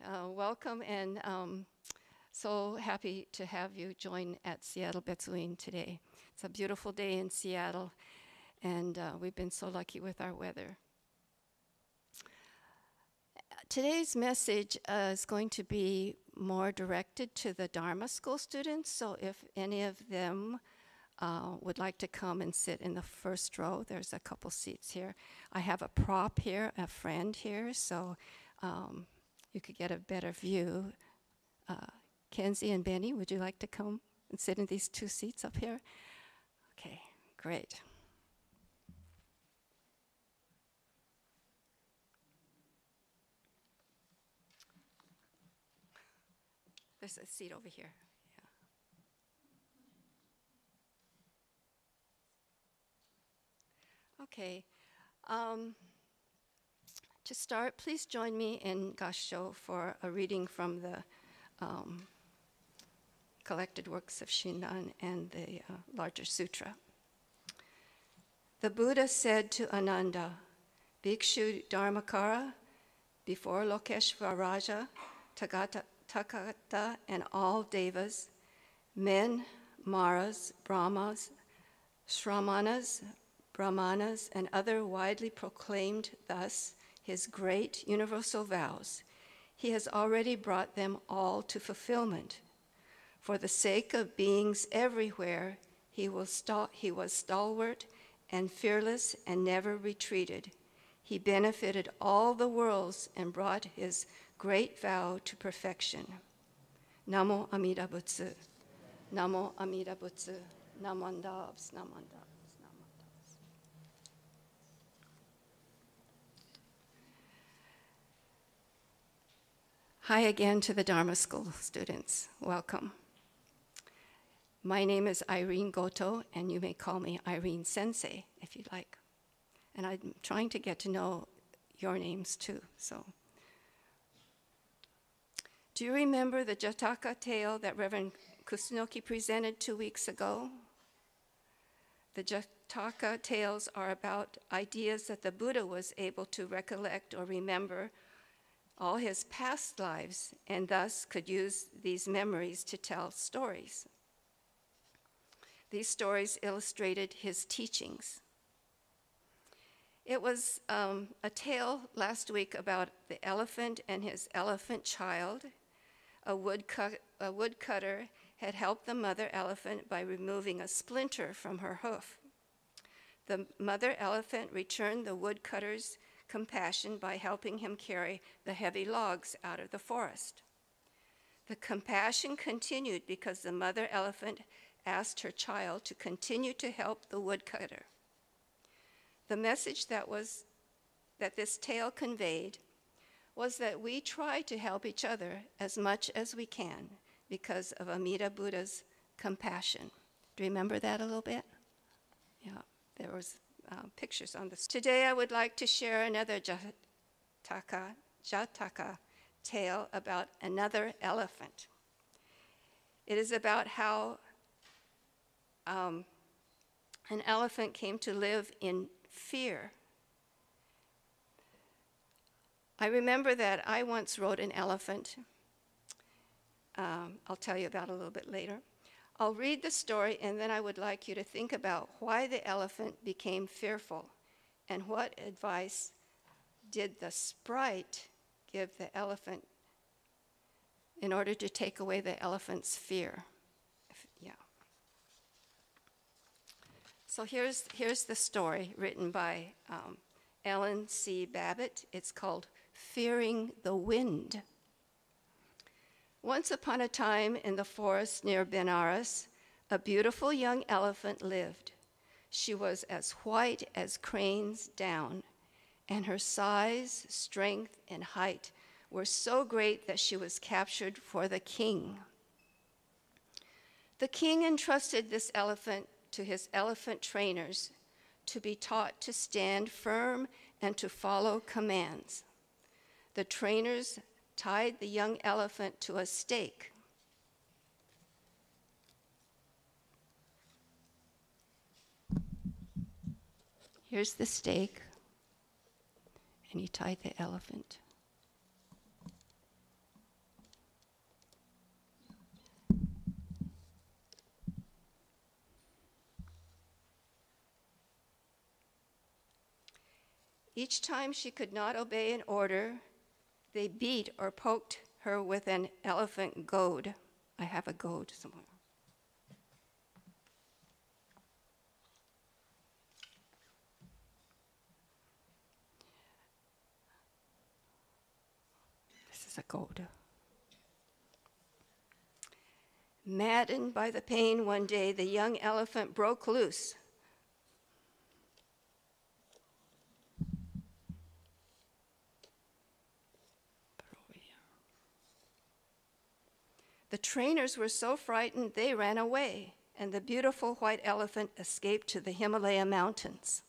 Welcome, and so happy to have you join at Seattle Betsuin today. It's a beautiful day in Seattle, and we've been so lucky with our weather. Today's message is going to be more directed to the Dharma school students, so if any of them would like to come and sit in the first row, there's a couple seats here. I have a prop here, a friend here, so you could get a better view. Kenzie and Benny, would you like to come and sit in these two seats up here? Okay, great. There's a seat over here. Yeah. Okay. To start, please join me in Gassho for a reading from the collected works of Shinran and the larger sutra. The Buddha said to Ananda, Bhikshu Dharmakara, before Lokeshvaraja, Tathagata, and all devas, men, maras, brahmas, shramanas, brahmanas, and other widely proclaimed thus his great universal vows, he has already brought them all to fulfillment. For the sake of beings everywhere, he was stalwart and fearless and never retreated. He benefited all the worlds and brought his great vow to perfection. Namo Amida Butsu. Namo Amida Butsu. Namandabs, namandabs, namandabs. Hi again to the Dharma School students. Welcome. My name is Irene Goto, and you may call me Irene Sensei if you'd like. And I'm trying to get to know your names too, so. Do you remember the Jātaka tale that Reverend Kusunoki presented 2 weeks ago? The Jātaka tales are about ideas that the Buddha was able to recollect or remember all his past lives, and thus could use these memories to tell stories. These stories illustrated his teachings. It was a tale last week about the elephant and his elephant child. A woodcutter had helped the mother elephant by removing a splinter from her hoof. The mother elephant returned the woodcutter's compassion by helping him carry the heavy logs out of the forest. The compassion continued because the mother elephant asked her child to continue to help the woodcutter. The message that this tale conveyed was that we try to help each other as much as we can because of Amida Buddha's compassion. Do you remember that a little bit? Yeah, there was pictures on this. Today I would like to share another Jātaka tale about another elephant. It is about how an elephant came to live in fear. I remember that I once rode an elephant. I'll tell you about it a little bit later. I'll read the story, and then I would like you to think about why the elephant became fearful and what advice did the sprite give the elephant in order to take away the elephant's fear. Yeah. So here's the story written by Ellen C. Babbitt. It's called Fearing the Wind. Once upon a time in the forest near Benares, a beautiful young elephant lived. She was as white as crane's down, and her size, strength, and height were so great that she was captured for the king. The king entrusted this elephant to his elephant trainers to be taught to stand firm and to follow commands. The trainers tied the young elephant to a stake. Here's the stake, and he tied the elephant. Each time she could not obey an order, they beat or poked her with an elephant goad. I have a goad somewhere. This is a goad. Maddened by the pain one day, the young elephant broke loose. The trainers were so frightened they ran away, and the beautiful white elephant escaped to the Himalaya mountains.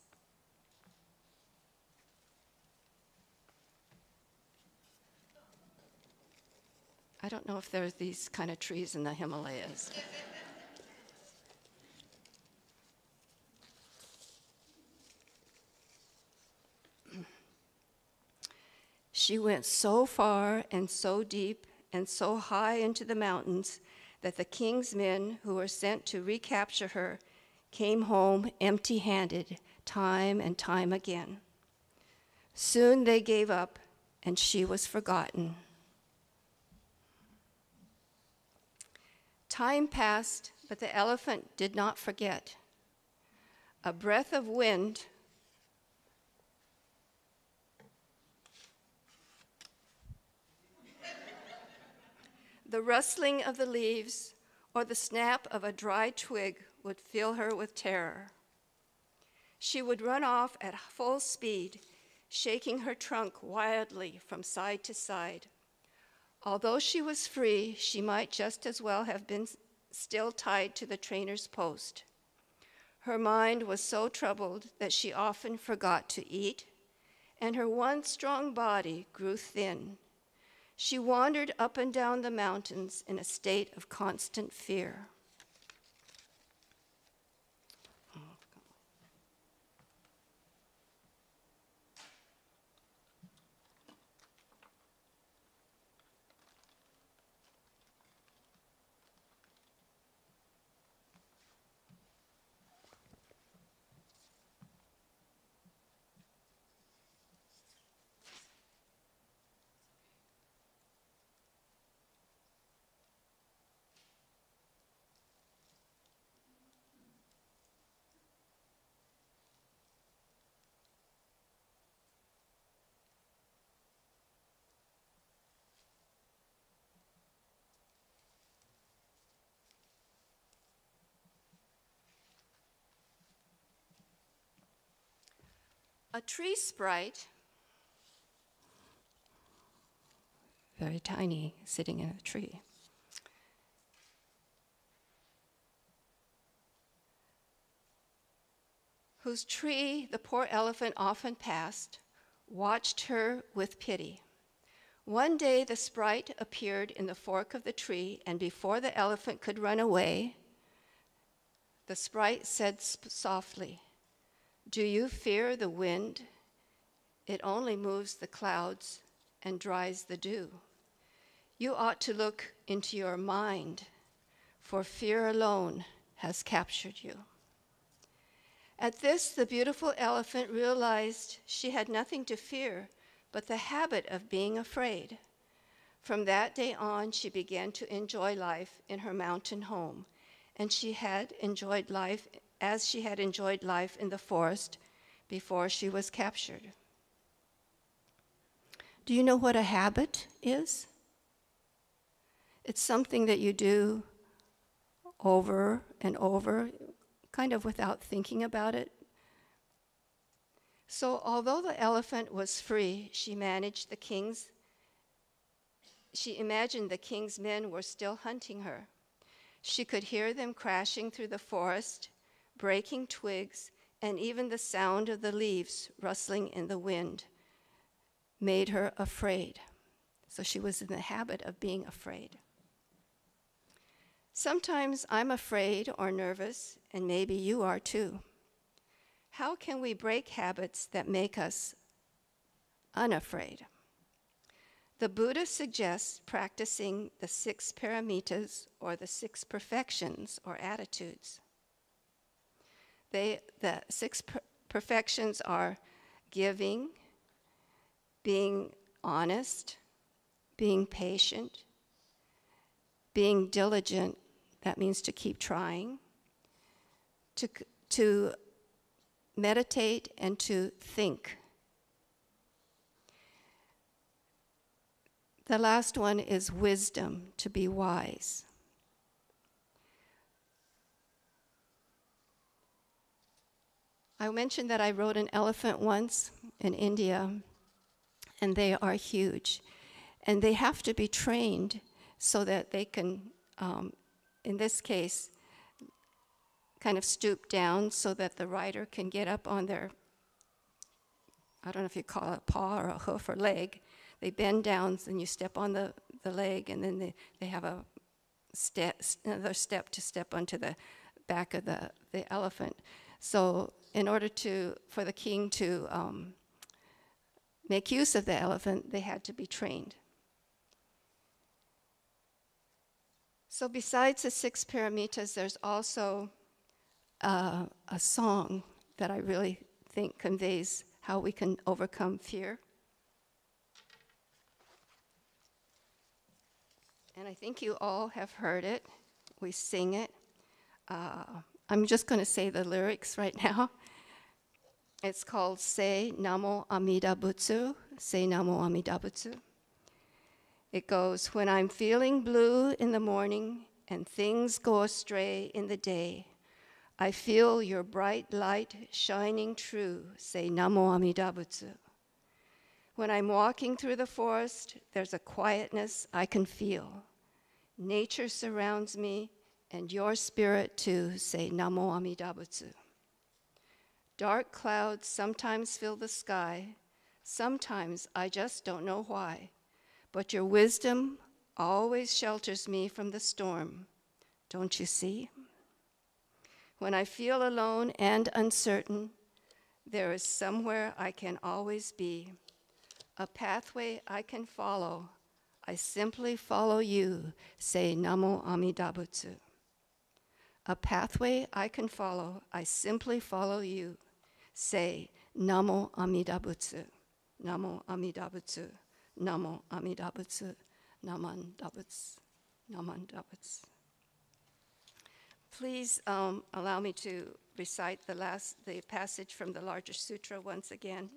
I don't know if there's these kind of trees in the Himalayas. She went so far and so deep and so high into the mountains that the king's men who were sent to recapture her came home empty-handed time and time again. Soon they gave up, and she was forgotten. Time passed, but the elephant did not forget. A breath of wind the rustling of the leaves or the snap of a dry twig would fill her with terror. She would run off at full speed, shaking her trunk wildly from side to side. Although she was free, she might just as well have been still tied to the trainer's post. Her mind was so troubled that she often forgot to eat, and her once strong body grew thin. She wandered up and down the mountains in a state of constant fear. A tree sprite, very tiny, sitting in a tree, whose tree the poor elephant often passed, watched her with pity. One day the sprite appeared in the fork of the tree, and before the elephant could run away, the sprite said softly, "Do you fear the wind? It only moves the clouds and dries the dew. You ought to look into your mind, for fear alone has captured you." At this, the beautiful elephant realized she had nothing to fear but the habit of being afraid. From that day on, she began to enjoy life in her mountain home, and she had enjoyed life as she had enjoyed life in the forest before she was captured. Do you know what a habit is? It's something that you do over and over, kind of without thinking about it. So although the elephant was free, she imagined the king's men were still hunting her. She could hear them crashing through the forest, breaking twigs, and even the sound of the leaves rustling in the wind made her afraid. So she was in the habit of being afraid. Sometimes I'm afraid or nervous, and maybe you are too. How can we break habits that make us unafraid? The Buddha suggests practicing the 6 paramitas, or the 6 perfections or attitudes. The 6 perfections are giving, being honest, being patient, being diligent, that means to keep trying, to meditate and to think. The last one is wisdom, to be wise. I mentioned that I rode an elephant once in India, and they are huge. And they have to be trained so that they can, in this case, kind of stoop down so that the rider can get up on their, I don't know if you call it a paw or a hoof or leg. They bend down, and you step on the leg, and then they have another step to step onto the back of the elephant. So in order for the king to make use of the elephant, they had to be trained. So besides the 6 paramitas, there's also a song that I really think conveys how we can overcome fear. And I think you all have heard it. We sing it. I'm just going to say the lyrics right now. It's called Sei Namo Amida Butsu. Sei Namo Amida Butsu. It goes, when I'm feeling blue in the morning and things go astray in the day, I feel your bright light shining true. Sei Namo Amida Butsu. When I'm walking through the forest, there's a quietness I can feel. Nature surrounds me, and your spirit too. Say Namo Amida Butsu. Dark clouds sometimes fill the sky. Sometimes I just don't know why. But your wisdom always shelters me from the storm. Don't you see? When I feel alone and uncertain, there is somewhere I can always be. A pathway I can follow. I simply follow you. Say Namo Amida Butsu. A pathway I can follow. I simply follow you. Say Namo Amida Butsu. Namo Amida Butsu. Namo Amida Butsu. Naman Dabutsu. Naman Dabutsu. Please allow me to recite the passage from the larger sutra once again.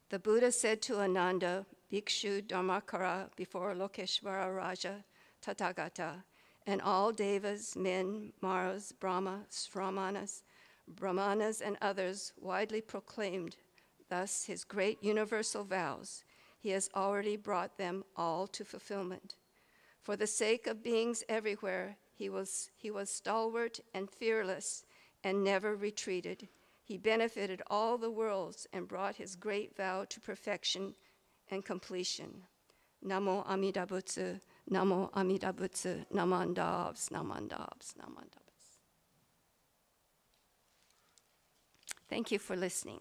The Buddha said to Ananda, Bhikshu Dharmakara, before Lokeshvara Raja Tathagata, and all devas, men, maras, brahmanas, and others widely proclaimed thus his great universal vows. He has already brought them all to fulfillment. For the sake of beings everywhere, he was stalwart and fearless and never retreated. He benefited all the worlds and brought his great vow to perfection and completion. Namo Amida Butsu, Namo Amida Butsu, Namandabs, Namandabs, Namandabs. Thank you for listening.